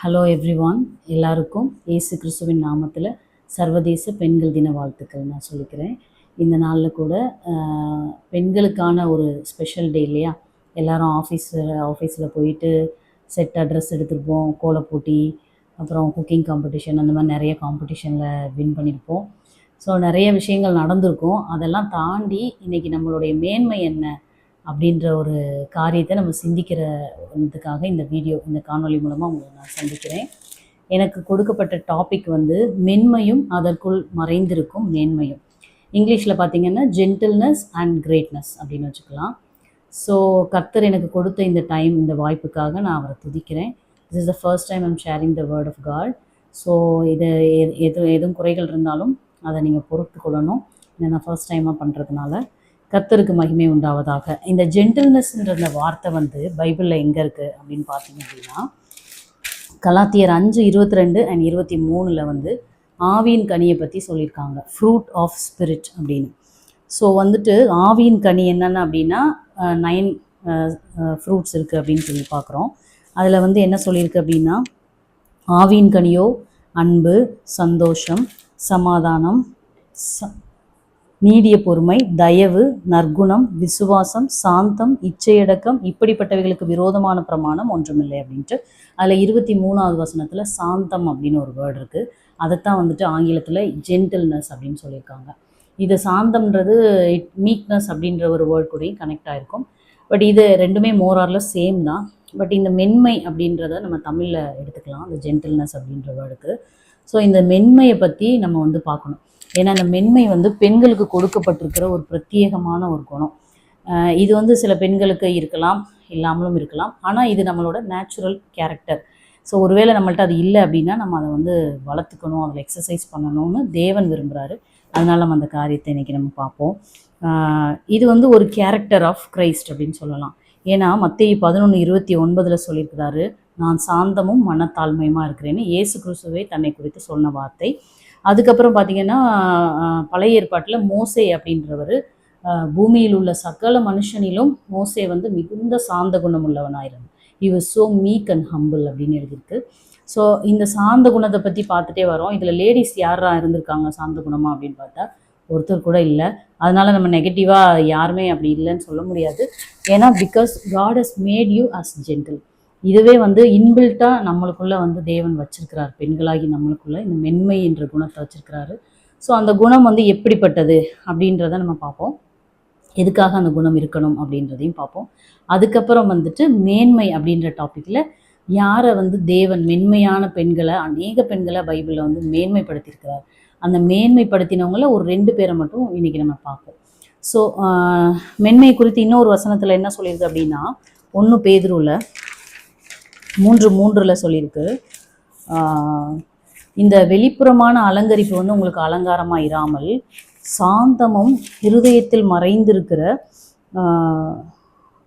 Hello everyone, எல்லாருக்கும் இயேசு கிறிஸ்துவின் நாமத்தில் சர்வதேச பெண்கள் தின வாழ்த்துக்கள் நான் சொல்லிக்கிறேன். இந்த நாளில் கூட பெண்களுக்கான ஒரு ஸ்பெஷல் டே இல்லையா? எல்லோரும் ஆஃபீஸில் போயிட்டு செட் ட்ரெஸ் எடுத்திருப்போம், கோலப் போட்டி, அப்புறம் குக்கிங் காம்படிஷன், அந்த மாதிரி நிறைய காம்படிஷனில் வின் பண்ணியிருப்போம். ஸோ நிறைய விஷயங்கள் நடந்திருக்கும். அதெல்லாம் தாண்டி இன்றைக்கி நம்மளுடைய மேன்மை என்ன அப்படின்ற ஒரு காரியத்தை நம்ம சிந்திக்கிறதுக்காக இந்த காணொளி மூலமாக உங்களை நான் சந்திக்கிறேன். எனக்கு கொடுக்கப்பட்ட டாபிக் மென்மையும் அதற்குள் மறைந்திருக்கும் மேன்மையும். இங்கிலீஷில் பார்த்திங்கன்னா ஜென்டில்னஸ் அண்ட் கிரேட்னஸ் அப்படின்னு வச்சுக்கலாம். ஸோ கர்த்தர் எனக்கு கொடுத்த இந்த வாய்ப்புக்காக நான் அவரை துதிக்கிறேன். This is the first time I'm sharing the word of God. So இது எதுவும் குறைகள் இருந்தாலும் அதை நீங்கள் பொறுத்து கொள்ளணும். இதை நான் ஃபர்ஸ்ட் டைமாக பண்ணுறதுனால கர்த்தருக்கு மகிமை உண்டாவதாக. இந்த ஜென்டில்னஸ்ன்ற வார்த்தை பைபிளில் எங்கே இருக்குது அப்படின்னு பார்த்தீங்க அப்படின்னா, கலாத்தியர் 5:22 and 23 ஆவியின் கனியை பற்றி சொல்லியிருக்காங்க. ஃப்ரூட் ஆஃப் ஸ்பிரிட் அப்படின்னு. ஸோ ஆவியின் கனி என்னென்ன அப்படின்னா 9 ஃப்ரூட்ஸ் இருக்குது அப்படின்னு சொல்லி பார்க்குறோம். அதில் என்ன சொல்லியிருக்கு அப்படின்னா, ஆவியின் கனியோ அன்பு, சந்தோஷம், சமாதானம், நீடிய பொறுமை, தயவு, நற்குணம், விசுவாசம், சாந்தம், இச்சையடக்கம், இப்படிப்பட்டவைகளுக்கு விரோதமான பிரமாணம் ஒன்றுமில்லை அப்படின்ட்டு. அதில் 23வது வசனத்தில் சாந்தம் அப்படின்னு ஒரு வேர்டு இருக்குது. அதைத்தான் ஆங்கிலத்தில் ஜென்டில்னஸ் அப்படின்னு சொல்லியிருக்காங்க. இது சாந்தம்ன்றது மீக்னஸ் அப்படின்ற ஒரு வேர்டு கூடயும் கனெக்ட் ஆகிருக்கும். பட் இது ரெண்டுமே மோரார்லெஸ் சேம் தான். பட் இந்த மென்மை அப்படின்றத நம்ம தமிழில் எடுத்துக்கலாம், அந்த ஜென்டில்னஸ் அப்படின்ற வேர்டுக்கு. ஸோ இந்த மென்மையை பற்றி நம்ம பார்க்கணும். ஏன்னா அந்த மென்மை பெண்களுக்கு கொடுக்கப்பட்டிருக்கிற ஒரு பிரத்யேகமான ஒரு குணம். இது சில பெண்களுக்கு இருக்கலாம், இல்லாமலும் இருக்கலாம். ஆனால் இது நம்மளோட நேச்சுரல் கேரக்டர். ஸோ ஒருவேளை நம்மள்ட்ட அது இல்லை அப்படின்னா நம்ம அதை வளர்த்துக்கணும், அதில் எக்ஸசைஸ் பண்ணணும்னு தேவன் விரும்புகிறாரு. அதனால் நம்ம அந்த காரியத்தை இன்றைக்கி நம்ம பார்ப்போம். இது ஒரு கேரக்டர் ஆஃப் கிரைஸ்ட் அப்படின்னு சொல்லலாம். ஏன்னா மத்தேயு 11:29 சொல்லியிருக்கிறாரு, நான் சாந்தமும் மனத்தாழ்மையுமா இருக்கிறேன்னு இயேசு கிறிஸ்துவை தன்னை குறித்து சொன்ன வார்த்தை. அதுக்கப்புறம் பார்த்திங்கன்னா பழைய ஏற்பாட்டில் மோசே அப்படின்றவர் பூமியில் உள்ள சகல மனுஷனிலும் மோசே மிகுந்த சாந்த குணம் உள்ளவனாயிருந்து. He was so meek and humble அப்படின்னு எழுதியிருக்கு. ஸோ இந்த சாந்த குணத்தை பற்றி பார்த்துட்டே வரோம். இதில் லேடிஸ் யாராக இருந்திருக்காங்க சாந்த குணமாக அப்படின்னு பார்த்தா ஒருத்தர் கூட இல்லை. அதனால் நம்ம நெகட்டிவாக யாருமே அப்படி இல்லைன்னு சொல்ல முடியாது. ஏன்னா because God has made you as gentle. இதுவே இன்பில்ட்டாக நம்மளுக்குள்ளே தேவன் வச்சிருக்கிறார். பெண்களாகி நம்மளுக்குள்ளே இந்த மென்மை என்ற குணத்தை வச்சிருக்கிறாரு. ஸோ அந்த குணம் எப்படிப்பட்டது அப்படின்றத நம்ம பார்ப்போம். எதுக்காக அந்த குணம் இருக்கணும் அப்படின்றதையும் பார்ப்போம். அதுக்கப்புறம் மேன்மை அப்படின்ற டாப்பிக்கில் யாரை தேவன் மென்மையான பெண்களை, அநேக பெண்களை பைபிளில் மேன்மைப்படுத்தியிருக்கிறார். அந்த மேன்மைப்படுத்தினவங்கள ஒரு 2 பேரை மட்டும் இன்றைக்கி நம்ம பார்ப்போம். ஸோ மென்மை குறித்து இன்னொரு வசனத்தில் என்ன சொல்லியிருக்கு அப்படின்னா, 1 பேதுருவில் 3:3 சொல்லியிருக்கு, இந்த வெளிப்புறமான அலங்கரிப்பு உங்களுக்கு அலங்காரமாக இராமல் சாந்தமும் இருதயத்தில் மறைந்திருக்கிற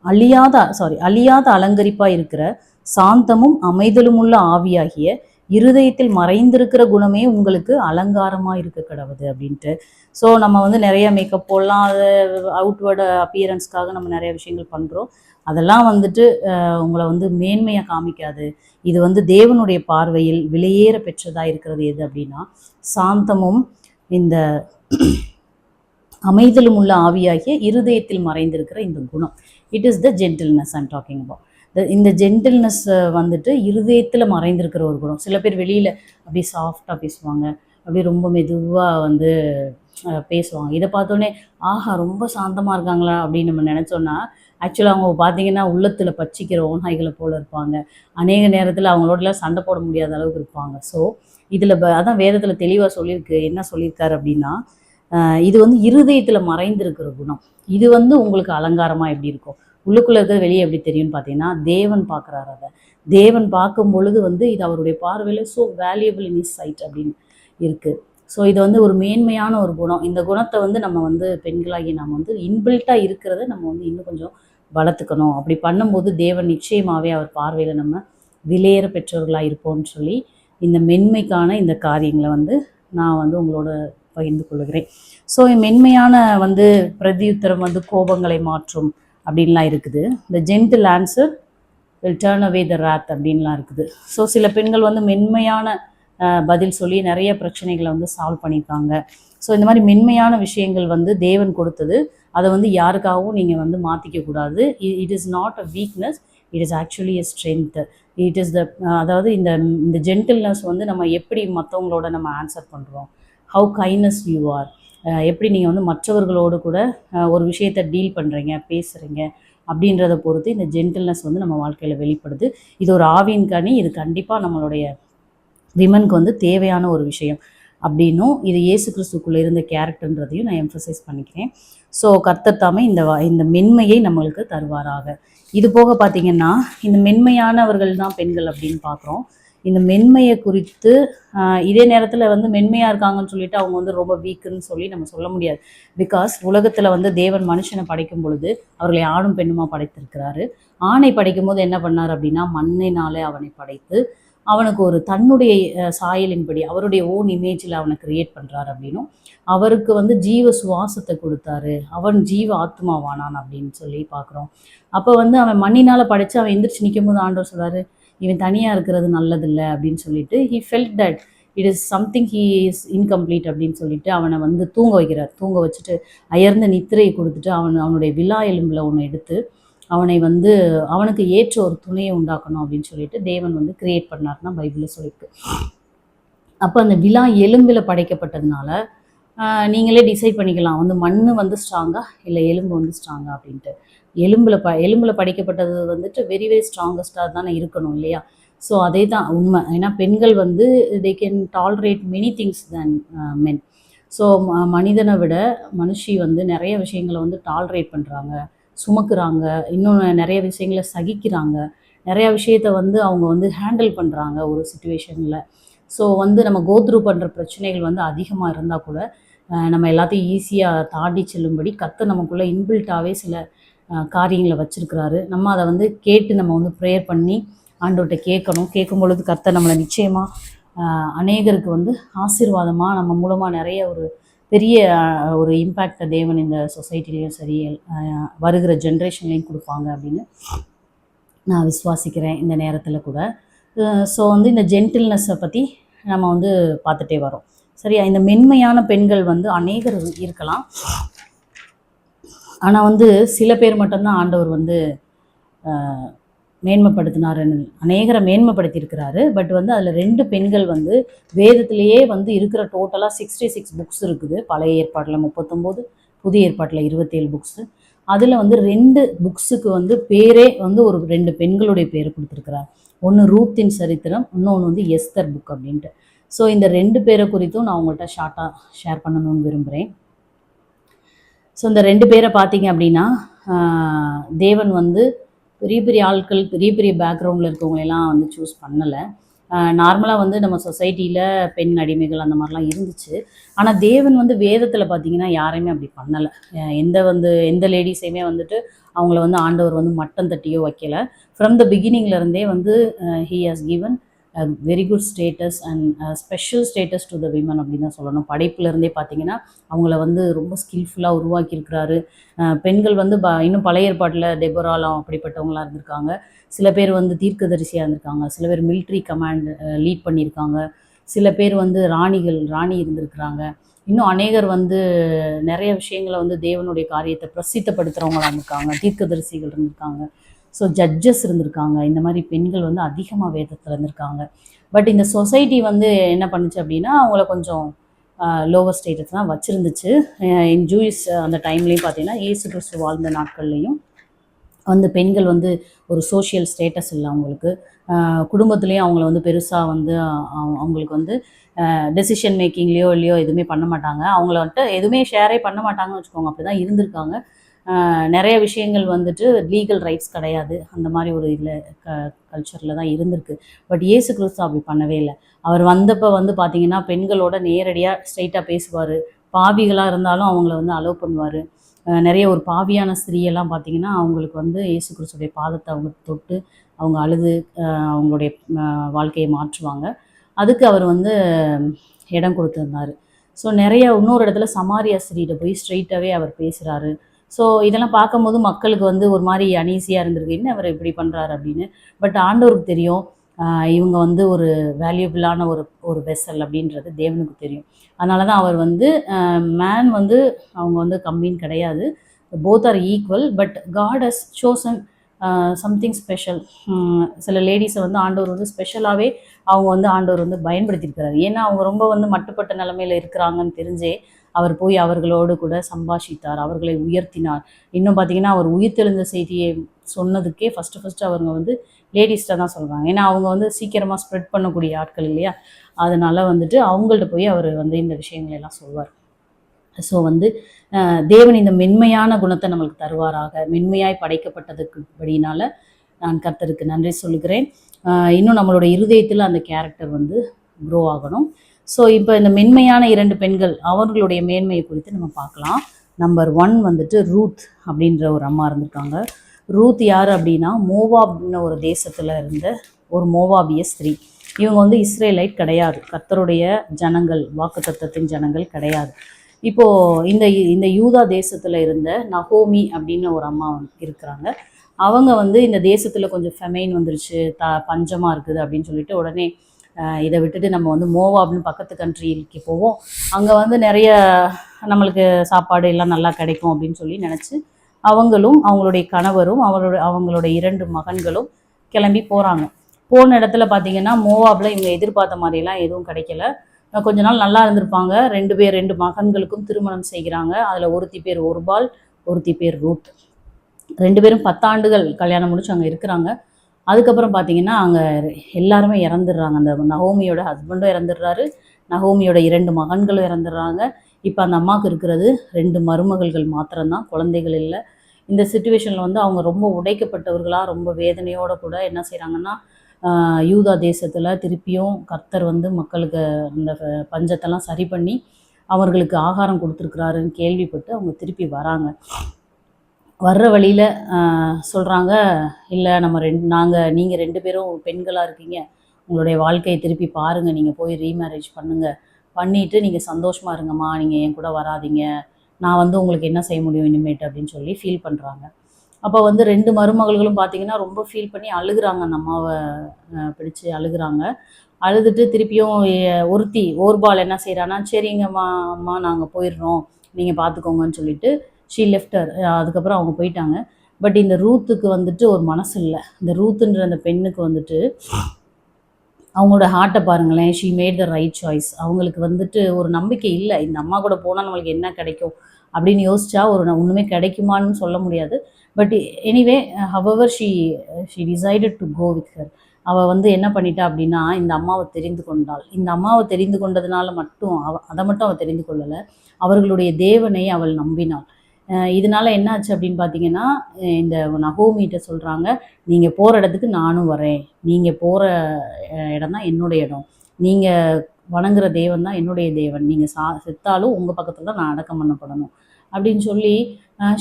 அழியாத அலங்கரிப்பாக இருக்கிற சாந்தமும் அமைதலும் உள்ள ஆவியாகிய இருதயத்தில் மறைந்திருக்கிற குணமே உங்களுக்கு அலங்காரமாக இருக்க கடவுது அப்படின்ட்டு. ஸோ நம்ம நிறைய மேக்கப் போடலாம், அது அவுட்வேர்டு அப்பியரன்ஸ்க்காக நம்ம நிறைய விஷயங்கள் பண்ணுறோம். அதெல்லாம் உங்களை மேன்மையாக காமிக்காது. இது தேவனுடைய பார்வையில் விலையேற பெற்றதாக இருக்கிறது எது அப்படின்னா, சாந்தமும் இந்த அமைதலும் உள்ள ஆவியாகிய இருதயத்தில் மறைந்திருக்கிற இந்த குணம். It is the gentleness I'm talking about. இந்த ஜென்டில்னஸ் இருதயத்தில் மறைந்திருக்கிற ஒரு குணம். சில பேர் வெளியில் அப்படியே சாஃப்டாக பேசுவாங்க, அப்படியே ரொம்ப மெதுவாக பேசுவாங்க. இதை பார்த்தோன்னே ஆஹா ரொம்ப சாந்தமாக இருக்காங்களா அப்படின்னு நம்ம நினச்சோன்னா, ஆக்சுவலாக அவங்க பார்த்திங்கன்னா உள்ளத்தில் பச்சிக்கிற ஓநாய்களை போல் இருப்பாங்க. அநேக நேரத்தில் அவங்களோடலாம் சண்டை போட முடியாத அளவுக்கு இருப்பாங்க. ஸோ இதில் அதான் வேதத்தில் தெளிவாக சொல்லியிருக்கு. என்ன சொல்லியிருக்காரு அப்படின்னா, இது இருதயத்தில் மறைந்திருக்கிற குணம். இது உங்களுக்கு அலங்காரமாக எப்படி இருக்கும், உள்ளுக்குள்ளே இருக்கிற வெளியே எப்படி தெரியும்னு பார்த்தீங்கன்னா, தேவன் பார்க்குறாரு. அதை தேவன் பார்க்கும் பொழுது இது அவருடைய பார்வையில் so valuable in his sight அப்படின்னு இருக்குது. ஸோ இது ஒரு மேன்மையான ஒரு குணம். இந்த குணத்தை நம்ம பெண்களாகி நாம் இன்பில்ட்டாக இருக்கிறத நம்ம இன்னும் கொஞ்சம் வளர்த்துக்கணும். அப்படி பண்ணும்போது தேவன் நிச்சயமாகவே அவர் பார்வையில் நம்ம விலையேற பெற்றவர்களாக இருப்போம்னு சொல்லி இந்த மென்மைக்கான இந்த காரியங்களை நான் உங்களோட பகிர்ந்து கொள்கிறேன். ஸோ மென்மையான பிரதியுத்தரம் கோபங்களை மாற்றும் அப்படின்லாம் இருக்குது. இந்த ஜென்டில் ஆன்சர் வில் டர்ன் அவே த ராத் அப்படின்லாம் இருக்குது. ஸோ சில பெண்கள் வந்து மென்மையான பதில் சொல்லி நிறைய பிரச்சனைகளை வந்து சால்வ் பண்ணியிருக்காங்க. ஸோ இந்த மாதிரி மென்மையான விஷயங்கள் வந்து தேவன் கொடுத்தது. அதை வந்து யாருக்காகவும் நீங்கள் வந்து மாற்றிக்க கூடாது. It is not a weakness, it is actually a strength. It is the அதாவது இந்த இந்த ஜென்டில்னஸ் வந்து நம்ம எப்படி மற்றவங்களோட நம்ம ஆன்சர் பண்ணுறோம், ஹவு கைண்ட்னஸ் யூ ஆர், எப்படி நீங்கள் வந்து மற்றவர்களோடு கூட ஒரு விஷயத்தை டீல் பண்ணுறீங்க, பேசுகிறீங்க அப்படின்றத பொறுத்து இந்த ஜென்டில்னஸ் வந்து நம்ம வாழ்க்கையில் வெளிப்படுது. இது ஒரு ஆவியின் கனி. இது கண்டிப்பாக நம்மளுடைய விமனுக்கு வந்து தேவையான ஒரு விஷயம் அப்படின்னும், இது இயேசு கிறிஸ்துக்குள்ளே இருந்த கேரக்டர்ன்றதையும் நான் எம்ஃபசைஸ் பண்ணிக்கிறேன். ஸோ கர்த்தர் தாமே இந்த மென்மையை நம்மளுக்கு தருவாராக. இது போக பார்த்திங்கன்னா இந்த மென்மையானவர்கள் தான் பெண்கள் அப்படின்னு பார்க்குறோம். இந்த மென்மையை குறித்து இதே நேரத்தில் வந்து மென்மையாக இருக்காங்கன்னு சொல்லிட்டு அவங்க வந்து ரொம்ப வீக்குன்னு சொல்லி நம்ம சொல்ல முடியாது. பிகாஸ் உலகத்தில் வந்து தேவன் மனுஷனை படைக்கும் பொழுது அவர்களை ஆணும் பெண்ணுமா படைத்திருக்கிறாரு. ஆணை படைக்கும் போது என்ன பண்ணார் அப்படின்னா, மண்ணினாலே அவனை படைத்து அவனுக்கு ஒரு தன்னுடைய சாயலின்படி அவருடைய ஓன் இமேஜில் அவனை கிரியேட் பண்ணுறாரு அப்படின்னும், அவருக்கு வந்து ஜீவ சுவாசத்தை கொடுத்தாரு, அவன் ஜீவ ஆத்மாவானான் அப்படின்னு சொல்லி பார்க்குறோம். அப்போ வந்து அவன் மண்ணினால் படைத்து அவன் எந்திரிச்சு நிற்கும் போது ஆண்டவர் சொல்கிறாரு, இவன் தனியாக இருக்கிறது நல்லதில்லை அப்படின்னு சொல்லிட்டு he felt that it is something he is incomplete அப்படின்னு சொல்லிட்டு அவனை வந்து தூங்க வைக்கிறார். தூங்க வச்சுட்டு அயர்ந்த நித்திரையை கொடுத்துட்டு அவனுடைய விலா எலும்பில் ஒன்று எடுத்து அவனை வந்து அவனுக்கு ஏற்ற ஒரு துணையை உண்டாக்கணும் அப்படின்னு சொல்லிட்டு தேவன் வந்து கிரியேட் பண்ணார்னா பைபிளில் சொல்லியிருக்கு. அப்போ அந்த விலா எலும்பில் படைக்கப்பட்டதுனால நீங்களே டிசைட் பண்ணிக்கலாம் வந்து மண் வந்து ஸ்ட்ராங்கா இல்லை எலும்பு வந்து ஸ்ட்ராங்கா அப்படின்ட்டு. எலும்பில் படைக்கப்பட்டது வந்துட்டு வெரி வெரி ஸ்ட்ராங்கஸ்டாக தானே இருக்கணும் இல்லையா? ஸோ அதே தான் உண்மை. ஏன்னா பெண்கள் வந்து they can tolerate many things than men. So மனிதனை விட மனுஷி வந்து நிறைய விஷயங்களை வந்து டாலரேட் பண்ணுறாங்க, சுமக்குறாங்க, இன்னொன்று நிறைய விஷயங்களை சகிக்கிறாங்க, நிறையா விஷயத்த வந்து அவங்க வந்து ஹேண்டில் பண்ணுறாங்க ஒரு சுச்சுவேஷனில். ஸோ வந்து நம்ம கோத்ரூ பண்ணுற பிரச்சனைகள் வந்து அதிகமாக இருந்தால் கூட நம்ம எல்லாத்தையும் ஈஸியாக தாண்டி செல்லும்படி கர்த்தர் நமக்குள்ளே இன்பில்ட்டாகவே சில காரியங்களை வச்சுருக்கிறாரு. நம்ம அதை வந்து கேட்டு நம்ம வந்து ப்ரேயர் பண்ணி ஆண்டவர்கிட்ட கேட்கணும். கேட்கும் பொழுது கர்த்தர் நம்மளை நிச்சயமாக அநேகருக்கு வந்து ஆசீர்வாதமாக நம்ம மூலமாக நிறைய ஒரு பெரிய ஒரு இம்பேக்டை தேவன் இந்த சொசைட்டிலையும் சரி வருகிற ஜென்ரேஷன்லேயும் கொடுப்பாங்க அப்படின்னு நான் விசுவாசிக்கிறேன் இந்த நேரத்தில் கூட. ஸோ வந்து இந்த ஜென்டில்னஸை பற்றி நம்ம வந்து பார்த்துட்டே வரோம். சரியா? இந்த மென்மையான பெண்கள் வந்து அநேகர் இருக்கலாம். ஆனால் வந்து சில பேர் மட்டும்தான் ஆண்டவர் வந்து மேன்மைப்படுத்தினாருன்னு அநேகரை மேன்மைப்படுத்தியிருக்கிறாரு. பட் வந்து அதில் 2 பெண்கள் வந்து வேதத்திலேயே வந்து இருக்கிற டோட்டலாக 66 புக்ஸ் இருக்குது. பழைய ஏற்பாட்டில் 39, புதிய ஏற்பாட்டில் 27 புக்ஸு. அதில் வந்து 2 புக்ஸுக்கு வந்து பேரே வந்து ஒரு 2 பெண்களுடைய பேர் கொடுத்துருக்குறாரு. ஒன்று ரூத்தின் சரித்திரம், இன்னொன்று வந்து எஸ்தர் புக் அப்படின்ட்டு. ஸோ இந்த 2 பேரை குறித்தும் நான் உங்கள்கிட்ட ஷார்ட்டாக ஷேர் பண்ணணும்னு விரும்புகிறேன். ஸோ இந்த 2 பேரை பார்த்தீங்க அப்படின்னா தேவன் வந்து பெரிய பெரிய ஆட்கள், பெரிய பெரிய பேக்ரவுண்டில் இருக்கவங்களெல்லாம் வந்து சூஸ் பண்ணலை. நார்மலாக வந்து நம்ம சொசைட்டியில் பெண் அடிமைகள் அந்த மாதிரிலாம் இருந்துச்சு. ஆனால் தேவன் வந்து வேதத்தில் பார்த்தீங்கன்னா யாரையுமே அப்படி பண்ணலை. எந்த லேடிஸையுமே வந்துட்டு அவங்கள வந்து ஆண்டவர் வந்து மட்டம் தட்டியோ வைக்கலை. ஃப்ரம் த பிகினிங்லேருந்தே வந்து he has given very good status and special status to the women அப்படின்னு தான் சொல்லணும். படைப்புலேருந்தே பார்த்தீங்கன்னா அவங்கள வந்து ரொம்ப ஸ்கில்ஃபுல்லாக உருவாக்கியிருக்கிறாரு. பெண்கள் வந்து இன்னும் பழைய ஏற்பாட்டில் டெபோராலாம் அப்படிப்பட்டவங்களாம் இருந்திருக்காங்க. சில பேர் வந்து தீர்க்கதரிசியாக இருந்திருக்காங்க, சில பேர் மிலிட்ரி கமாண்ட் லீட் பண்ணியிருக்காங்க, சில பேர் வந்து ராணி இருந்திருக்கிறாங்க. இன்னும் அநேகர் வந்து நிறைய விஷயங்களை வந்து தேவனுடைய காரியத்தை பிரசித்தப்படுத்துகிறவங்களாக இருந்திருக்காங்க, தீர்க்கதரிசிகள் இருந்திருக்காங்க, ஸோ ஜட்ஜஸ் இருந்திருக்காங்க. இந்த மாதிரி பெண்கள் வந்து அதிகமாக வேதத்தில் இருந்திருக்காங்க. பட் இந்த சொசைட்டி வந்து என்ன பண்ணுச்சு அப்படின்னா அவங்கள கொஞ்சம் லோவர் ஸ்டேட்டஸ் தான் வச்சுருந்துச்சு. இன் ஜூயிஸ் அந்த டைம்லேயும் பார்த்தீங்கன்னா இயேசு கிறிஸ்து வாழ்ந்த நாட்கள்லேயும் வந்து பெண்கள் வந்து ஒரு சோஷியல் ஸ்டேட்டஸ் இல்லை அவங்களுக்கு. குடும்பத்துலேயும் அவங்கள வந்து பெருசாக வந்து அவங்களுக்கு வந்து டெசிஷன் மேக்கிங்லேயோ இல்லையோ எதுவுமே பண்ண மாட்டாங்க. அவங்கள வந்துட்டு எதுவுமே ஷேரே பண்ண மாட்டாங்கன்னு வச்சுக்கோங்க. அப்படி தான் இருந்திருக்காங்க. நிறைய விஷயங்கள் வந்துட்டு லீகல் ரைட்ஸ் கிடையாது. அந்த மாதிரி ஒரு இதில் கல்ச்சரில் தான் இருந்திருக்கு. பட் இயேசு கிறிஸ்து அப்படி பண்ணவே இல்லை. அவர் வந்தப்போ வந்து பார்த்திங்கன்னா பெண்களோட நேரடியாக ஸ்ட்ரைட்டாக பேசுவார். பாவிகளாக இருந்தாலும் அவங்கள வந்து அலோவ் பண்ணுவார். நிறைய ஒரு பாவியான ஸ்திரீயெல்லாம் பார்த்திங்கன்னா அவங்களுக்கு வந்து இயேசு கிறிஸ்துடைய பாதத்தை அவங்க தொட்டு அவங்க அழுது அவங்களுடைய வாழ்க்கையை மாற்றுவாங்க. அதுக்கு அவர் வந்து இடம் கொடுத்துருந்தார். ஸோ நிறைய இன்னொரு இடத்துல சமாரியா ஸ்திரீகிட்ட போய் ஸ்ட்ரெயிட்டாகவே அவர் பேசுகிறாரு. ஸோ இதெல்லாம் பார்க்கும்போது மக்களுக்கு வந்து ஒரு மாதிரி அனீஸியாக இருந்திருக்கு, என்ன அவர் இப்படி பண்ணுறாரு அப்படின்னு. பட் ஆண்டவருக்கு தெரியும் இவங்க வந்து ஒரு வேல்யூபிளான ஒரு ஒரு வெசல் அப்படின்றது தேவனுக்கு தெரியும். அதனால தான் அவர் வந்து மேன் வந்து அவங்க வந்து கம்மின்னு கிடையாது, both are equal. But God has chosen something special. சில லேடிஸை வந்து ஆண்டவர் வந்து ஸ்பெஷலாகவே அவங்க வந்து ஆண்டவர் வந்து பயன்படுத்தியிருக்கிறாரு. ஏன்னா அவங்க ரொம்ப வந்து மட்டுப்பட்ட நிலமையில இருக்கிறாங்கன்னு தெரிஞ்சே அவர் போய் அவர்களோடு கூட சம்பாஷித்தார், அவர்களை உயர்த்தினார். இன்னும் பார்த்தீங்கன்னா அவர் உயிர்த்தெழுந்த செய்தியை சொன்னதுக்கே ஃபஸ்ட்டு அவங்க வந்து லேடிஸ்ட்டாக தான் சொல்கிறாங்க. ஏன்னா அவங்க வந்து சீக்கிரமாக ஸ்ப்ரெட் பண்ணக்கூடிய ஆட்கள் இல்லையா, அதனால வந்துட்டு அவங்கள்ட்ட போய் அவர் வந்து இந்த விஷயங்களை எல்லாம் சொல்வார். ஸோ வந்து தேவன் இந்த மென்மையான குணத்தை நம்மளுக்கு தருவாராக. மென்மையாய் படைக்கப்பட்டதுக்கு படியினால நான் கர்த்தருக்கு நன்றி சொல்லுகிறேன். இன்னும் நம்மளோட இருதயத்தில் அந்த கேரக்டர் வந்து க்ரோ ஆகணும். ஸோ இப்போ இந்த மென்மையான 2 பெண்கள் அவர்களுடைய மேன்மையை குறித்து நம்ம பார்க்கலாம். நம்பர் 1 வந்துட்டு ரூத் அப்படின்ற ஒரு அம்மா இருந்திருக்காங்க. ரூத் யார் அப்படின்னா மோவாப்னு ஒரு தேசத்தில் இருந்த ஒரு மோவாபிய ஸ்திரீ. இவங்க வந்து இஸ்ரேலைட் கிடையாது, கர்த்தருடைய ஜனங்கள், வாக்குத்தத்தத்தின் ஜனங்கள் கிடையாது. இப்போது இந்த யூதா தேசத்தில் இருந்த நகோமி அப்படின்னு ஒரு அம்மா இருக்கிறாங்க. அவங்க வந்து இந்த தேசத்தில் கொஞ்சம் ஃபெமைன் வந்துருச்சு, பஞ்சமாக இருக்குது அப்படின்னு சொல்லிட்டு உடனே இதை விட்டுட்டு நம்ம வந்து மோவாப்னு பக்கத்து கண்ட்ரிக்கு போவோம், அங்கே வந்து நிறைய நம்மளுக்கு சாப்பாடு எல்லாம் நல்லா கிடைக்கும் அப்படின்னு சொல்லி நினச்சி அவங்களும் அவங்களுடைய கணவரும் அவங்களோட 2 மகன்களும் கிளம்பி போகிறாங்க. போன இடத்துல பார்த்தீங்கன்னா மோவாபில் இவங்க எதிர்பார்த்த மாதிரிலாம் எதுவும் கிடைக்கல. கொஞ்ச நாள் நல்லா இருந்திருப்பாங்க. 2 மகன்களுக்கும் திருமணம் செய்கிறாங்க. அதில் ஒருத்தி பேர் ஒருபால், ஒருத்தி பேர் ரூத். 2 பேரும் 10 ஆண்டுகள் கல்யாணம் முடிச்சு அங்கே இருக்கிறாங்க. அதுக்கப்புறம் பார்த்தீங்கன்னா அங்கே எல்லாருமே இறந்துடுறாங்க. அந்த நகோமியோட ஹஸ்பண்டும் இறந்துடுறாரு, நகோமியோட 2 மகன்களும் இறந்துடுறாங்க. இப்போ அந்த அம்மாவுக்கு இருக்கிறது 2 மருமகள்கள் மாத்திரம்தான், குழந்தைகள் இல்லை. இந்த சுச்சுவேஷனில் வந்து அவங்க ரொம்ப உடைக்கப்பட்டவர்களாக ரொம்ப வேதனையோடு கூட என்ன செய்கிறாங்கன்னா யூதா தேசத்தில் திருப்பியும் கர்த்தர் வந்து மக்களுக்கு அந்த பஞ்சத்தெல்லாம் சரி பண்ணி அவர்களுக்கு ஆகாரம் கொடுத்துருக்குறாருன்னு கேள்விப்பட்டு அவங்க திருப்பி வராங்க. வர்ற வழியில் சொல்கிறாங்க, இல்லை நம்ம நீங்கள் 2 பேரும் பெண்களாக இருக்கீங்க, உங்களுடைய வாழ்க்கையை திருப்பி பாருங்கள், நீங்கள் போய் ரீமேரேஜ் பண்ணுங்கள், பண்ணிவிட்டு நீங்கள் சந்தோஷமாக இருங்கம்மா, நீங்கள் என் கூட வராதிங்க, நான் வந்து உங்களுக்கு என்ன செய்ய முடியும் இனிமேட்டு அப்படின்னு சொல்லி ஃபீல் பண்ணுறாங்க. அப்போ வந்து 2 மருமகள்களும் பார்த்தீங்கன்னா ரொம்ப ஃபீல் பண்ணி அழுகுறாங்க, அந்த அம்மாவை பிடிச்சி அழுகுறாங்க. அழுதுட்டு திருப்பியும் ஒருத்தி ஓர்பால் என்ன செய்கிறான்னா, சரிங்கம்மா அம்மா நாங்கள் போயிடுறோம், நீங்கள் பார்த்துக்கோங்கன்னு சொல்லிட்டு ஷீ லெஃப்டர். அதுக்கப்புறம் அவங்க போயிட்டாங்க. பட் இந்த ரூத்துக்கு வந்துட்டு ஒரு மனசு இல்லை. இந்த ரூத்துன்ற அந்த பெண்ணுக்கு வந்துட்டு அவங்களோட ஹார்ட்டை பாருங்களேன், she made the right choice. அவங்களுக்கு வந்துட்டு ஒரு நம்பிக்கை இல்லை, இந்த அம்மா கூட போனால் நம்மளுக்கு என்ன கிடைக்கும் அப்படின்னு யோசிச்சா ஒன்றுமே கிடைக்குமான்னு சொல்ல முடியாது. But anyway however she decided to go with her. அவள் வந்து என்ன பண்ணிட்டா அப்படின்னா இந்த அம்மாவை தெரிந்து கொண்டாள். இந்த அம்மாவை தெரிந்து கொண்டதுனால மட்டும் அதை மட்டும் அவள் தெரிந்து கொள்ளலை, அவர்களுடைய தேவனை அவள் நம்பினாள். இதனால என்னாச்சு அப்படின்னு பார்த்தீங்கன்னா இந்த நகோமிகிட்ட சொல்கிறாங்க, நீங்கள் போகிற இடத்துக்கு நானும் வரேன், நீங்கள் போகிற இடம் தான் என்னுடைய இடம், நீங்கள் வணங்குற தேவன் தான் என்னுடைய தேவன், நீங்கள் செத்தாலும் உங்கள் பக்கத்தில் தான் நான் அடக்கம் பண்ணப்படணும் அப்படின்னு சொல்லி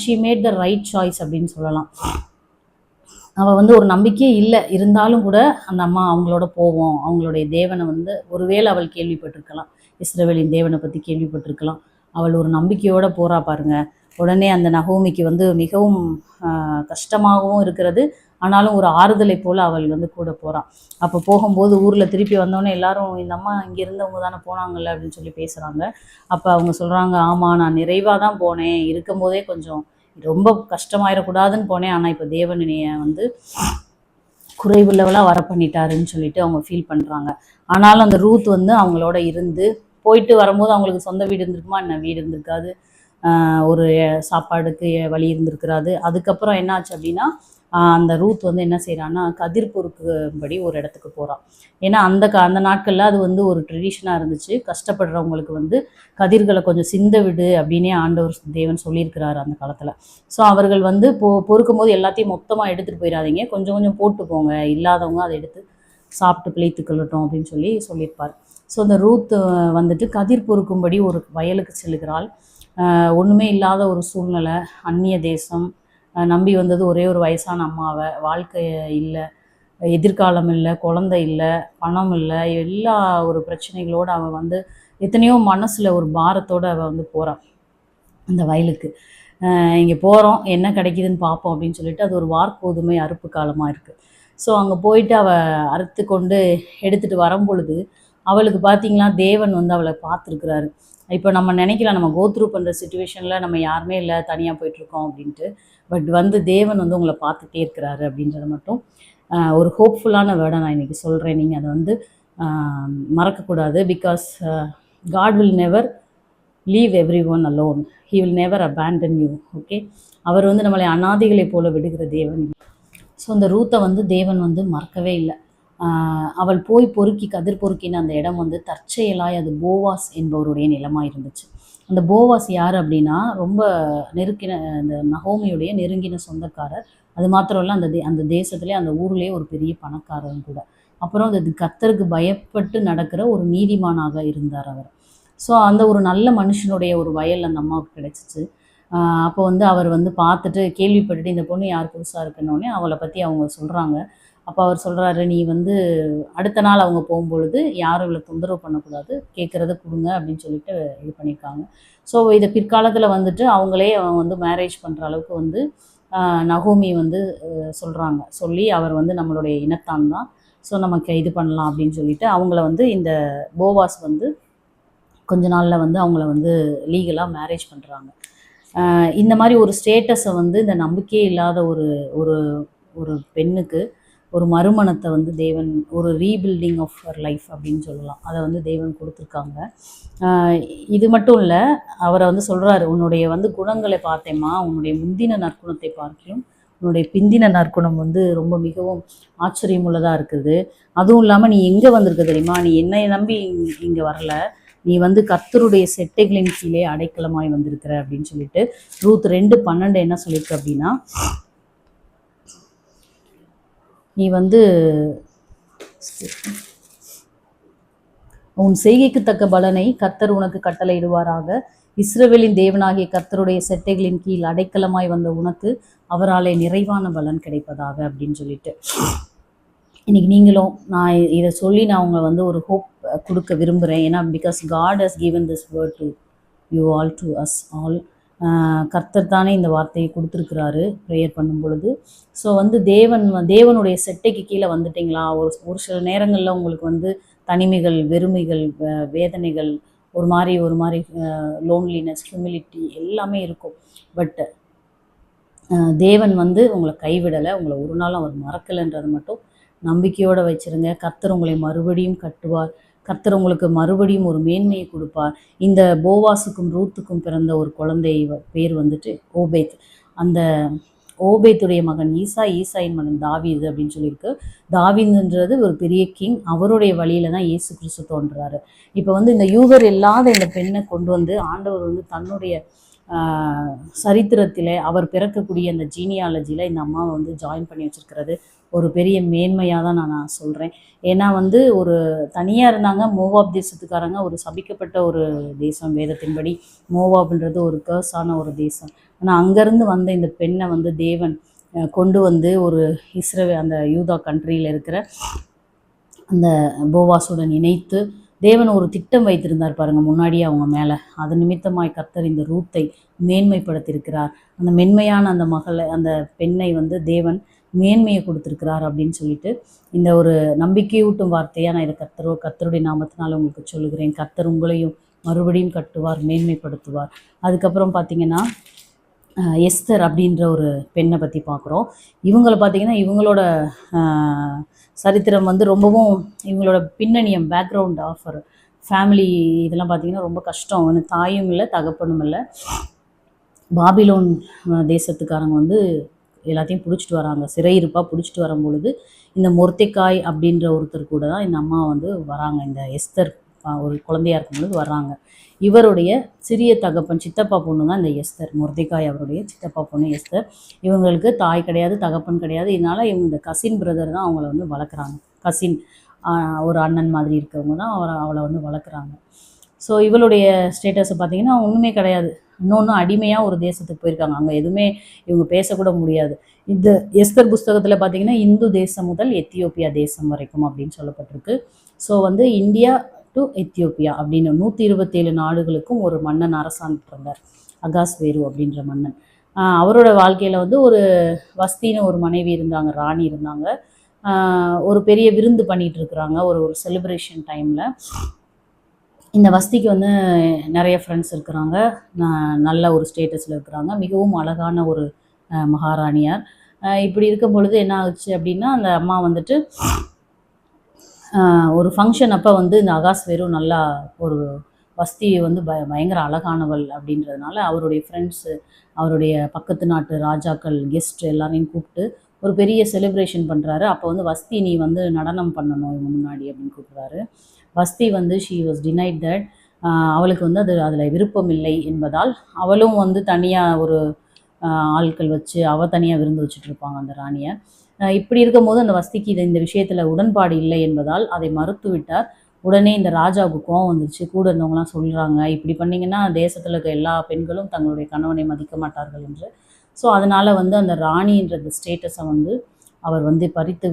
she made the right choice அப்படின்னு சொல்லலாம். அவள் வந்து ஒரு நம்பிக்கையே இல்லை, இருந்தாலும் கூட அந்த அம்மா அவங்களோட போவோம், அவங்களுடைய தேவனை வந்து ஒருவேளை அவள் கேள்விப்பட்டிருக்கலாம், இஸ்ரவேலின் தேவனை பற்றி கேள்விப்பட்டிருக்கலாம். அவள் ஒரு நம்பிக்கையோடு போகிறா பாருங்க. உடனே அந்த நகோமிக்கு வந்து மிகவும் கஷ்டமாகவும் இருக்கிறது, ஆனாலும் ஒரு ஆறுதலை போல் அவள் வந்து கூட போகிறான். அப்போ போகும்போது ஊரில் திருப்பி வந்தோடனே எல்லாரும் இந்த அம்மா இங்கே இருந்தவங்க தானே போனாங்கல்ல அப்படின்னு சொல்லி பேசுகிறாங்க. அப்போ அவங்க சொல்கிறாங்க, ஆமாம் நான் நிறைவாக தான் போனேன், இருக்கும்போதே கொஞ்சம் ரொம்ப கஷ்டமாயிடக்கூடாதுன்னு போனேன், ஆனால் இப்போ தேவன் என்னைய வந்து குறைவுள்ளவளாக வர பண்ணிட்டாருன்னு சொல்லிட்டு அவங்க ஃபீல் பண்ணுறாங்க. ஆனாலும் அந்த ரூத் வந்து அவங்களோட இருந்து போயிட்டு வரும்போது அவங்களுக்கு சொந்த வீடு இருந்திருக்குமா என்ன, வீடு இருந்திருக்காது, ஒரு சாப்பாடுக்கு வழி இருந்திருக்கிறாது. அதுக்கப்புறம் என்னாச்சு அப்படின்னா அந்த ரூத் வந்து என்ன செய்கிறான்னா கதிர் பொறுக்கும்படி ஒரு இடத்துக்கு போகிறான். ஏன்னா அந்த நாட்களில் அது வந்து ஒரு ட்ரெடிஷனாக இருந்துச்சு, கஷ்டப்படுறவங்களுக்கு வந்து கதிர்களை கொஞ்சம் சிந்த விடு அப்படின்னே ஆண்டவர் தேவன் சொல்லியிருக்கிறாரு அந்த காலத்தில். ஸோ அவர்கள் வந்து பொறுக்கும் போது எல்லாத்தையும் மொத்தமாக எடுத்துகிட்டு போயிடாதீங்க, கொஞ்சம் கொஞ்சம் போட்டு போங்க, இல்லாதவங்க அதை எடுத்து சாப்பிட்டு பிழைத்து கொள்ளட்டும் அப்படின்னு சொல்லியிருப்பார். ஸோ அந்த ரூத் வந்துட்டு கதிர் பொறுக்கும்படி ஒரு வயலுக்கு செல்லுகிறாள். ஒன்றுமே இல்லாத ஒரு சூழ்நிலை, அந்நிய தேசம், நம்பி வந்தது ஒரே ஒரு வயசான அம்மாவை, வாழ்க்கை இல்லை, எதிர்காலம் இல்லை, குழந்தை இல்லை, பணம் இல்லை, எல்லா ஒரு பிரச்சனைகளோடு அவள் வந்து எத்தனையோ மனசில் ஒரு பாரத்தோடு அவள் வந்து போகிறாள் அந்த வயலுக்கு. இங்கே போகிறோம், என்ன கிடைக்குதுன்னு பார்ப்போம் அப்படின்னு சொல்லிட்டு, அது ஒரு வார்கோதுமை அறுப்பு காலமாக இருக்குது. ஸோ அங்கே போயிட்டு அவள் அறுத்து கொண்டு எடுத்துகிட்டு வரும்பொழுது அவளுக்கு பார்த்தீங்களா தேவன் வந்து அவளை பார்த்துருக்குறாரு. இப்போ நம்ம நினைக்கலாம் நம்ம கோத்ரூ பண்ணுற சுச்சுவேஷனில் நம்ம யாருமே இல்லை, தனியாக போயிட்டுருக்கோம் அப்படின்ட்டு. பட் வந்து தேவன் வந்து உங்களை பார்த்துட்டே இருக்கிறாரு அப்படின்றத மட்டும் ஒரு ஹோப்ஃபுல்லான வேர்டை நான் இன்றைக்கி சொல்கிறேன். நீங்கள் அதை வந்து மறக்கக்கூடாது. Because God will never leave everyone alone, he will never abandon you. Okay, அவர் வந்து நம்மளை அனாதைகளை போல விடுகிற தேவன். ஸோ அந்த ரூத்தை வந்து தேவன் வந்து மறக்கவே இல்லை. அவள் போய் பொறுக்கி கதிர் பொறுக்கின அந்த இடம் வந்து தற்செயலாய் அது போவாஸ் என்பவருடைய நிலமாக இருந்துச்சு. அந்த போவாஸ் யார் அப்படின்னா ரொம்ப நெருக்கின அந்த நகோமியுடைய நெருங்கின சொந்தக்காரர். அது மாத்திரம் இல்லை, அந்த தேசத்துலேயே அந்த ஊர்லேயே ஒரு பெரிய பணக்காரரும் கூட. அப்புறம் அது கர்த்தருக்கு பயப்பட்டு நடக்கிற ஒரு நீதிமானாக இருந்தார் அவர். ஸோ அந்த ஒரு நல்ல மனுஷனுடைய ஒரு வயல் அந்த அம்மாவுக்கு கிடைச்சிச்சு. அப்போ வந்து அவர் வந்து பார்த்துட்டு கேள்விப்பட்டுட்டு இந்த பொண்ணு யார் புதுசாக இருக்குன்னொடனே அவளை பற்றி அவங்க சொல்கிறாங்க. அப்போ அவர் சொல்கிறாரு, நீ வந்து அடுத்த நாள் அவங்க போகும்பொழுது யாரும் இவளை தொந்தரவு பண்ணக்கூடாது, கேட்குறத கொடுங்க அப்படின்னு சொல்லிட்டு இது பண்ணியிருக்காங்க. ஸோ இதை பிற்காலத்தில் வந்துட்டு அவங்களே வந்து மேரேஜ் பண்ணுற அளவுக்கு வந்து நகோமி வந்து சொல்கிறாங்க. சொல்லி அவர் வந்து நம்மளுடைய இனத்தான் தான், ஸோ நமக்கு இது பண்ணலாம் அப்படின்னு சொல்லிட்டு அவங்கள வந்து இந்த போவாஸ் வந்து கொஞ்ச நாளில் வந்து அவங்கள வந்து லீகலாக மேரேஜ் பண்ணுறாங்க. இந்த மாதிரி ஒரு ஸ்டேட்டஸை வந்து இந்த நம்பிக்கையே இல்லாத ஒரு ஒரு ஒரு பெண்ணுக்கு ஒரு மறுமணத்தை வந்து தேவன், ஒரு ரீபில்டிங் ஆஃப் ஹர் லைஃப் அப்படின்னு சொல்லலாம், அதை வந்து தேவன் கொடுத்துருக்காங்க. இது மட்டும் இல்லை, அவரை வந்து சொல்கிறாரு, உன்னுடைய வந்து குணங்களை பார்த்தேம்மா, உன்னுடைய முந்தின நற்குணத்தை பார்க்கலும் உன்னுடைய பிந்தின நற்குணம் வந்து ரொம்ப மிகவும் ஆச்சரியமுள்ளதாக இருக்குது. அதுவும் இல்லாமல் நீ எங்கே வந்திருக்க தெரியுமா, நீ என்னை நம்பி இங்கே வரல, நீ வந்து கர்த்தருடைய செட்டைகளின் கீழே அடைக்கலமாய் வந்திருக்கிற அப்படின்னு சொல்லிட்டு ரூத் 2:12 என்ன சொல்லியிருக்கு அப்படின்னா, நீ வந்து உன் செய்கைக்கு தக்க பலனை கர்த்தர் உனக்கு கட்டளையிடுவாராக, இஸ்ரவேலின் தேவனாகிய கர்த்தருடைய செட்டைகளின் கீழ் அடைக்கலமாய் வந்த உனக்கு அவராலே நிறைவான பலன் கிடைப்பதாக அப்படின்னு சொல்லிட்டு. இன்னைக்கு நீங்களும் நான் இதை சொல்லி நான் உங்களை வந்து ஒரு ஹோப் கொடுக்க விரும்புகிறேன். ஏன்னா because God has given this word to you all, to us all. கர்த்தர் தானே இந்த வார்த்தையை கொடுத்துருக்குறாரு ப்ரேயர் பண்ணும் பொழுது. ஸோ வந்து தேவனுடைய செட்டைக்கு கீழே வந்துட்டிங்களா, ஒரு சில நேரங்களில் உங்களுக்கு வந்து தனிமைகள், வெறுமைகள், வேதனைகள், ஒரு மாதிரி லோன்லினஸ், ஹியூமிலிட்டி எல்லாமே இருக்கும். பட் தேவன் வந்து உங்களை கைவிடலை, உங்களை ஒரு நாளும் அவர் மறக்கலைன்றதை மட்டும் நம்பிக்கையோடு வச்சுருங்க. கர்த்தர் உங்களை மறுபடியும் கட்டுவார். கர்த்தர் உங்களுக்கு மறுபடியும் ஒரு மேன்மையை கொடுப்பார். இந்த போவாஸுக்கும் ரூத்துக்கும் பிறந்த ஒரு குழந்தை பேர் வந்துட்டு ஓபேத். அந்த ஓபேத்துடைய மகன் ஈசாயின் மகன் தாவீது அப்படின்னு சொல்லியிருக்கு. தாவீதுன்றது ஒரு பெரிய கிங், அவருடைய வழியில தான் இயேசு கிறிஸ்து தோன்றுறாரு. இப்போ வந்து இந்த யூதர் இல்லாத இந்த பெண்ணை கொண்டு வந்து ஆண்டவர் வந்து தன்னுடைய சரித்திரத்தில் அவர் பிறக்கக்கூடிய அந்த ஜீனியாலஜியில் இந்த அம்மாவை வந்து ஜாயின் பண்ணி வச்சுருக்கிறது ஒரு பெரிய மேன்மையாக தான் நான் சொல்கிறேன். ஏன்னா வந்து ஒரு தனியாக இருந்தாங்க, மோவாப் தேசத்துக்காரங்க ஒரு சபிக்கப்பட்ட ஒரு தேசம், வேதத்தின்படி மோவாப்ன்றது ஒரு கர்ஸான ஒரு தேசம். ஆனால் அங்கேருந்து வந்த இந்த பெண்ணை வந்து தேவன் கொண்டு வந்து ஒரு அந்த யூதா கண்ட்ரியில் இருக்கிற அந்த போவாஸுடன் இணைத்து தேவன் ஒரு திட்டம் வைத்திருந்தார் பாருங்க முன்னாடியே அவங்க மேலே. அது நிமித்தமாய் கர்த்தர் இந்த ரூத்தை மேன்மைப்படுத்தியிருக்கிறார். அந்த மென்மையான அந்த மகளை, அந்த பெண்ணை வந்து தேவன் மேன்மையை கொடுத்துருக்கிறார் அப்படின்னு சொல்லிட்டு இந்த ஒரு நம்பிக்கையூட்டும் வார்த்தையாக நான் இதை கர்த்தருடைய நாமத்தினால் உங்களுக்கு சொல்லுகிறேன். கர்த்தர் உங்களையும் மறுபடியும் கட்டுவார், மேன்மைப்படுத்துவார். அதுக்கப்புறம் பார்த்தீங்கன்னா எஸ்தர் அப்படின்ற ஒரு பெண்ணை பற்றி பார்க்குறோம். இவங்களை பார்த்திங்கன்னா இவங்களோட சரித்திரம் வந்து ரொம்பவும், இவங்களோட பின்னணியம், பேக்ரவுண்ட் ஆஃபர் ஃபேமிலி இதெல்லாம் பார்த்திங்கன்னா ரொம்ப கஷ்டம். அவனு தாயும் இல்லை, தகப்பனும் இல்லை. பாபிலோன் தேசத்துக்காரங்க வந்து எல்லாத்தையும் பிடிச்சிட்டு வராங்க, சிறையிருப்பாக பிடிச்சிட்டு வரும்பொழுது இந்த மொர்தெக்காய் அப்படின்ற ஒருத்தர் கூட தான் இந்த அம்மா வந்து வராங்க. இந்த எஸ்தர் ஒரு குழந்தையாக இருக்கும் பொழுது வர்றாங்க. இவருடைய சிறிய தகப்பன், சித்தப்பா பொண்ணு தான் இந்த எஸ்தர். மொர்தெக்காய் அவருடைய சித்தப்பா பொண்ணு எஸ்தர். இவங்களுக்கு தாய் கிடையாது, தகப்பன் கிடையாது. இதனால் இவங்க இந்த கசின் பிரதர் தான் அவங்கள வந்து வளர்க்குறாங்க. கசின் ஒரு அண்ணன் மாதிரி இருக்கிறவங்க தான் அவளை வந்து வளர்க்குறாங்க. ஸோ இவளுடைய ஸ்டேட்டஸை பார்த்திங்கன்னா ஒன்றுமே கிடையாது. இன்னொன்று அடிமையாக ஒரு தேசத்துக்கு போயிருக்காங்க, அங்கே எதுவுமே இவங்க பேசக்கூட முடியாது. இந்த எஸ்தர் புஸ்தகத்தில் பார்த்திங்கன்னா இந்து தேசம் முதல் எத்தியோப்பியா தேசம் வரைக்கும் அப்படின்னு சொல்லப்பட்டிருக்கு. ஸோ வந்து இந்தியா டு எத்தியோப்பியா அப்படின்னு 127 நாடுகளுக்கும் ஒரு மன்னன் அரசாங்கிட்டு இருந்தார், அகாஸ்வேரு அப்படின்ற மன்னன். அவரோட வாழ்க்கையில் வந்து ஒரு வஸ்தின்னு ஒரு மனைவி இருந்தாங்க, ராணி இருந்தாங்க. ஒரு பெரிய விருந்து பண்ணிகிட்டு இருக்கிறாங்க ஒரு ஒரு செலிப்ரேஷன் டைமில். இந்த வஸ்திக்கு வந்து நிறைய ஃப்ரெண்ட்ஸ் இருக்கிறாங்க, நல்ல ஒரு ஸ்டேட்டஸில் இருக்கிறாங்க, மிகவும் அழகான ஒரு மகாராணியார். இப்படி இருக்கும் பொழுது என்ன ஆச்சு அப்படின்னா, அந்த அம்மா வந்துட்டு ஒரு ஃபங்க்ஷன் அப்போ வந்து இந்த அகாஸ்வேரு நல்லா ஒரு வஸ்தி வந்து பயங்கர அழகானவள் அப்படின்றதுனால அவருடைய ஃப்ரெண்ட்ஸு, அவருடைய பக்கத்து நாட்டு ராஜாக்கள், கெஸ்ட் எல்லாரையும் கூப்பிட்டு ஒரு பெரிய செலிப்ரேஷன் பண்ணுறாரு. அப்போ வந்து வஸ்தி நீ வந்து நடனம் பண்ணணும் இவங்க முன்னாடி அப்படின்னு கூப்பிட்றாரு. வஸ்தி வந்து ஷீ வாஸ் டினைட் தட். அவளுக்கு வந்து அதில் விருப்பம் இல்லை என்பதால் அவளும் வந்து தனியாக ஒரு ஆட்கள் வச்சு அவள் தனியாக விருந்து வச்சுட்டு இருப்பாங்க அந்த ராணியை. இப்படி இருக்கும்போது அந்த வஸ்திக்கு இந்த விஷயத்தில் உடன்பாடு இல்லை என்பதால் அதை மறுத்து விட்டார். உடனே இந்த ராஜாவுக்கு கோவம் வந்துருச்சு. கூட இருந்தவங்களாம் சொல்கிறாங்க, இப்படி பண்ணிங்கன்னா தேசத்தில் இருக்க எல்லா பெண்களும் தங்களுடைய கணவனை மதிக்க மாட்டார்கள் என்று. ஸோ அதனால் வந்து அந்த ராணின்ற ஸ்டேட்டஸை வந்து அவர் வந்து பறித்து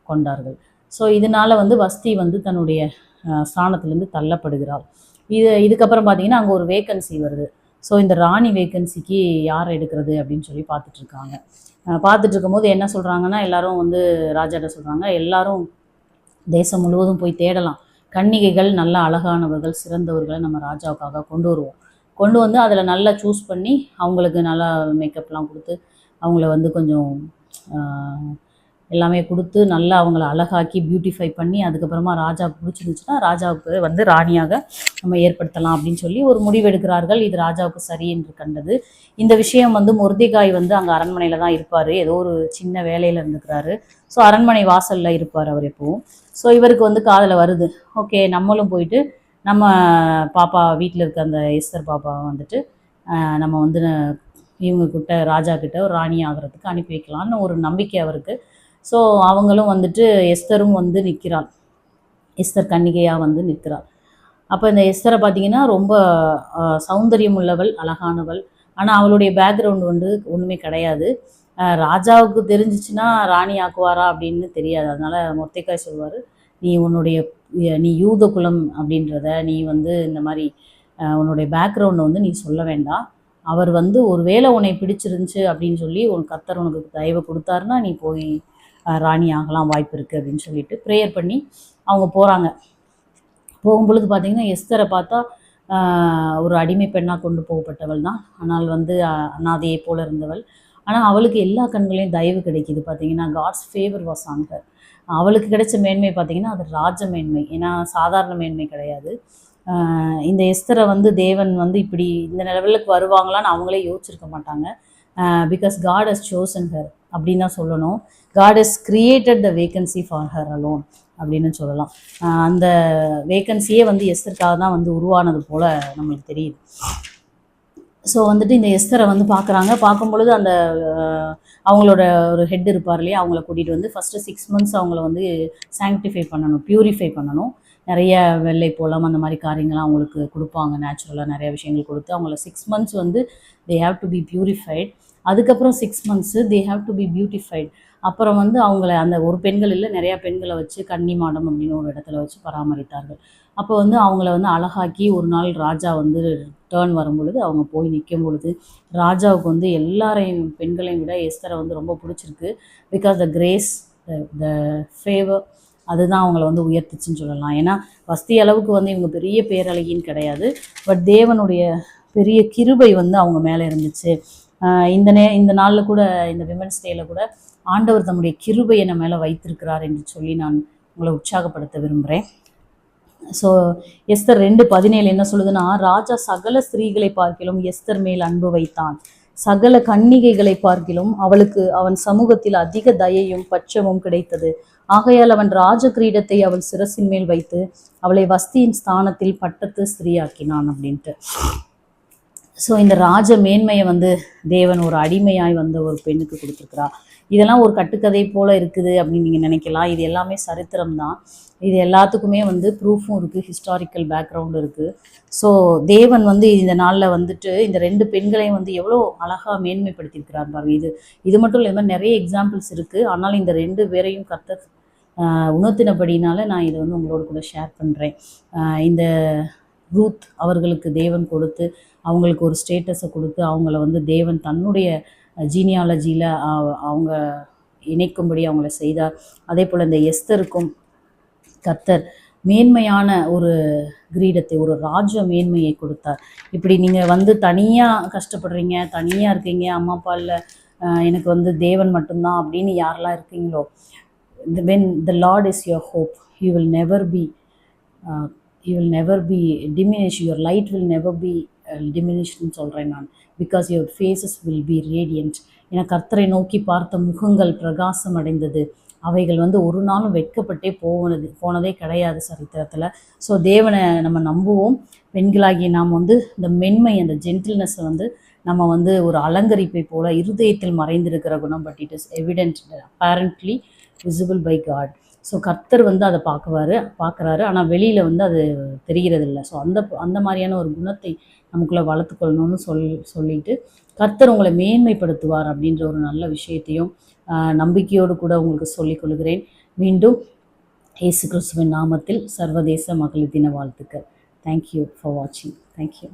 கொண்டார்கள். ஸோ இதனால் வந்து வஸ்தி வந்து தன்னுடைய ஸ்தானத்திலேருந்து தள்ளப்படுகிறாள். இதுக்கப்புறம் பார்த்தீங்கன்னா அங்கே ஒரு வேக்கன்சி வருது. ஸோ இந்த ராணி வேக்கன்சிக்கு யார் எடுக்கிறது அப்படின்னு சொல்லி பார்த்துட்ருக்காங்க. பார்த்துட்டு இருக்கும்போது என்ன சொல்கிறாங்கன்னா, எல்லாரும் வந்து ராஜாட்ட சொல்கிறாங்க, எல்லாரும் தேசம் முழுவதும் போய் தேடலாம், கன்னிகைகள் நல்ல அழகானவர்கள் சிறந்தவர்களை நம்ம ராஜாவுக்காக கொண்டு வருவோம், கொண்டு வந்து அதில் நல்லா சூஸ் பண்ணி அவங்களுக்கு நல்லா மேக்கப்லாம் கொடுத்து அவங்கள வந்து கொஞ்சம் எல்லாமே கொடுத்து நல்லா அவங்கள அழகாக்கி பியூட்டிஃபை பண்ணி அதுக்கப்புறமா ராஜாவுக்கு பிடிச்சிருந்துச்சுன்னா ராஜாவுக்கு வந்து ராணியாக நம்ம ஏற்படுத்தலாம் அப்படின்னு சொல்லி ஒரு முடிவு எடுக்கிறார்கள். இது ராஜாவுக்கு சரி என்று கண்டது. இந்த விஷயம் வந்து மொர்தெகாய் வந்து அங்கே அரண்மனையில் தான் இருப்பார், ஏதோ ஒரு சின்ன வேலையில் இருந்துக்கிறாரு. ஸோ அரண்மனை வாசலில் இருப்பார் அவர் எப்பவும். ஸோ இவருக்கு வந்து காதில் வருது, ஓகே நம்மளும் போயிட்டு நம்ம பாப்பா வீட்டில் இருக்க அந்த எஸ்தர் பாப்பாவை வந்துட்டு நம்ம வந்து இவங்கக்கிட்ட ராஜா கிட்ட ஒரு ராணி ஆகிறதுக்கு அனுப்பி வைக்கலான்னு ஒரு நம்பிக்கை அவருக்கு. ஸோ அவங்களும் வந்துட்டு எஸ்தரும் வந்து நிற்கிறாள், எஸ்தர் கன்னிகையாக வந்து நிற்கிறாள். அப்போ இந்த எஸ்தரை பார்த்திங்கன்னா ரொம்ப சௌந்தரியம் உள்ளவள், அழகானவள். ஆனால் அவளுடைய பேக்ரவுண்டு வந்து ஒன்றுமே கிடையாது. ராஜாவுக்கு தெரிஞ்சிச்சுன்னா ராணி ஆக்குவாரா அப்படின்னு தெரியாது. அதனால் மொர்தெகாய் சொல்வார், நீ யூத குலம் அப்படின்றத நீ வந்து இந்த மாதிரி உன்னுடைய பேக்ரவுண்டை வந்து நீ சொல்ல வேண்டாம். அவர் வந்து ஒரு வேளை உன்னை பிடிச்சிருந்துச்சு அப்படின்னு சொல்லி கர்த்தர் உனக்கு தயவு கொடுத்தாருன்னா நீ போய் ராணி ஆகலாம், வாய்ப்பு இருக்குது அப்படின்னு சொல்லிட்டு ப்ரேயர் பண்ணி அவங்க போகிறாங்க. போகும்பொழுது பார்த்திங்கன்னா எஸ்தரை பார்த்தா ஒரு அடிமை பெண்ணாக கொண்டு போகப்பட்டவள் தான், ஆனால் வந்து அனாதையை போல இருந்தவள். ஆனால் அவளுக்கு எல்லா கண்களையும் தயவு கிடைக்கிது. பார்த்திங்கன்னா God's favour was on her. அவளுக்கு கிடைச்ச மேன்மை பார்த்திங்கன்னா அது ராஜ மேன்மை, ஏன்னா சாதாரண மேன்மை கிடையாது. இந்த எஸ்தரை வந்து தேவன் வந்து இப்படி இந்த லெவலுக்கு வருவாங்களான்னு அவங்களே யோசிச்சிருக்க மாட்டாங்க. Because God has chosen her அப்படின்னு தான் சொல்லணும். God has created the vacancy for her alone அப்படின்னு சொல்லலாம். அந்த வேக்கன்சியே வந்து எஸ்தருக்காக தான் வந்து உருவானது போல் நம்மளுக்கு தெரியுது. ஸோ வந்துட்டு இந்த எஸ்தரை வந்து பார்க்குறாங்க. பார்க்கும் பொழுது அந்த அவங்களோட ஒரு ஹெட் இருப்பார் இல்லையா, அவங்கள கூட்டிகிட்டு வந்து ஃபஸ்ட்டு 6 months அவங்கள வந்து சாங்க்டிஃபை பண்ணணும், ப்யூரிஃபை பண்ணணும். நிறைய வெள்ளை போலம் அந்த மாதிரி காரியங்கள்லாம் அவங்களுக்கு கொடுப்பாங்க. நேச்சுரலாக நிறைய விஷயங்கள் கொடுத்து அவங்கள 6 months வந்து they have to be purified. அதுக்கப்புறம் 6 months they have to be beautified. அப்புறம் வந்து அவங்கள அந்த ஒரு பெண்கள் இல்லை, நிறையா பெண்களை வச்சு கன்னி மாடம் அப்படின்னு ஒரு இடத்துல வச்சு பராமரித்தார்கள். அப்போ வந்து அவங்கள வந்து அழகாக்கி ஒரு நாள் ராஜா வந்து டேர்ன் வரும் பொழுது அவங்க போய் நிற்கும் பொழுது ராஜாவுக்கு வந்து எல்லாரையும் பெண்களையும் விட எஸ்தரை வந்து ரொம்ப பிடிச்சிருக்கு. Because the grace, the favour, அதுதான் அவங்கள வந்து உயர்த்துச்சுன்னு சொல்லலாம். ஏன்னா வஸ்தி அளவுக்கு வந்து இவங்க பெரிய பேரழகின்னு கிடையாது, பட் தேவனுடைய பெரிய கிருபை வந்து அவங்க மேலே இருந்துச்சு. இந்த நாளில் கூட, இந்த விமென்ஸ் டேயில் கூட ஆண்டவர் தம்முடைய கிருபையை நம்ம மேலே வைத்திருக்கிறார் என்று சொல்லி நான் உங்களை உற்சாகப்படுத்த விரும்புகிறேன். ஸோ எஸ்தர் 2:17 என்ன சொல்லுதுன்னா, ராஜா சகல ஸ்திரீகளை பார்க்கிலும் எஸ்தர் மேல் அன்பு வைத்தான், சகல கன்னிகைகளை பார்க்கிலும் அவளுக்கு அவன் சமூகத்தில் அதிக தயையும் பட்சமும் கிடைத்தது. ஆகையால் அவன் ராஜ கிரீடத்தை அவள் சிரசின் மேல் வைத்து அவளை வஸ்தியின் ஸ்தானத்தில் பட்டத்து ஸ்திரீயாக்கினான் அப்படின்ட்டு. ஸோ இந்த ராஜ மேன்மையை வந்து தேவன் ஒரு அடிமையாய் வந்து ஒரு பெண்ணுக்கு கொடுத்துருக்குறா. இதெல்லாம் ஒரு கட்டுக்கதை போல் இருக்குது அப்படின்னு நீங்கள் நினைக்கலாம். இது எல்லாமே சரித்திரம் தான். இது எல்லாத்துக்குமே வந்து ப்ரூஃபும் இருக்குது, ஹிஸ்டாரிக்கல் பேக்ரவுண்டு இருக்குது. ஸோ தேவன் வந்து இந்த நாளில் வந்துட்டு இந்த 2 பெண்களையும் வந்து எவ்வளோ அழகாக மேன்மைப்படுத்தியிருக்கிறார் பாருங்க. இது மட்டும் இல்லை, மாதிரி நிறைய எக்ஸாம்பிள்ஸ் இருக்குது. ஆனால் இந்த 2 பேரையும் கர்த்தர் உணர்த்தினபடினால நான் இதை வந்து உங்களோட கூட ஷேர் பண்ணுறேன். இந்த ரூத் அவர்களுக்கு தேவன் கொடுத்து அவங்களுக்கு ஒரு ஸ்டேட்டஸை கொடுத்து அவங்கள வந்து தேவன் தன்னுடைய ஜீனியாலஜியில் அவங்க இணைக்கும்படி அவங்கள செய்தார். அதே போல் இந்த எஸ்தருக்கும் கர்த்தர் மேன்மையான ஒரு கிரீடத்தை, ஒரு ராஜ மேன்மையை கொடுத்தார். இப்படி நீங்கள் வந்து தனியாக கஷ்டப்படுறீங்க, தனியாக இருக்கீங்க, அம்மா அப்பா இல்லை, எனக்கு வந்து தேவன் மட்டும்தான் அப்படின்னு யாரெல்லாம் இருக்கீங்களோ, when the Lord is your hope, you will never be diminished, your light will never be diminished சொல்கிறேன் நான். Because your faces will be radiant. ஏன்னா கர்த்தரை நோக்கி பார்த்த முகங்கள் பிரகாசம் அடைந்தது. அவைகள் வந்து ஒரு நாளும் வெட்கப்பட்டே போனதே கிடையாது சரித்திரத்தில். ஸோ தேவனை நம்ம நம்புவோம். பெண்களாகி நாம் வந்து இந்த மென்மை, அந்த ஜென்டில்னஸை வந்து நம்ம வந்து ஒரு அலங்கரிப்பை போல இருதயத்தில் மறைந்திருக்கிற குணம். But it is evident, apparently visible by God. So கர்த்தர் வந்து அதை பார்க்குறாரு, ஆனால் வெளியில் வந்து அது தெரிகிறது இல்லை. ஸோ அந்த மாதிரியான ஒரு குணத்தை நமக்குள்ளே வளர்த்துக்கொள்ளணும்னு சொல்லிட்டு கர்த்தர் உங்களை மேன்மைப்படுத்துவார் அப்படின்ற ஒரு நல்ல விஷயத்தையும் நம்பிக்கையோடு கூட உங்களுக்கு சொல்லிக் கொள்கிறேன். மீண்டும் இயேசு கிறிஸ்துவின் நாமத்தில் சர்வதேச மகளிர் தின வாழ்த்துக்கள். தேங்க்யூ ஃபார் வாட்சிங். தேங்க்யூ.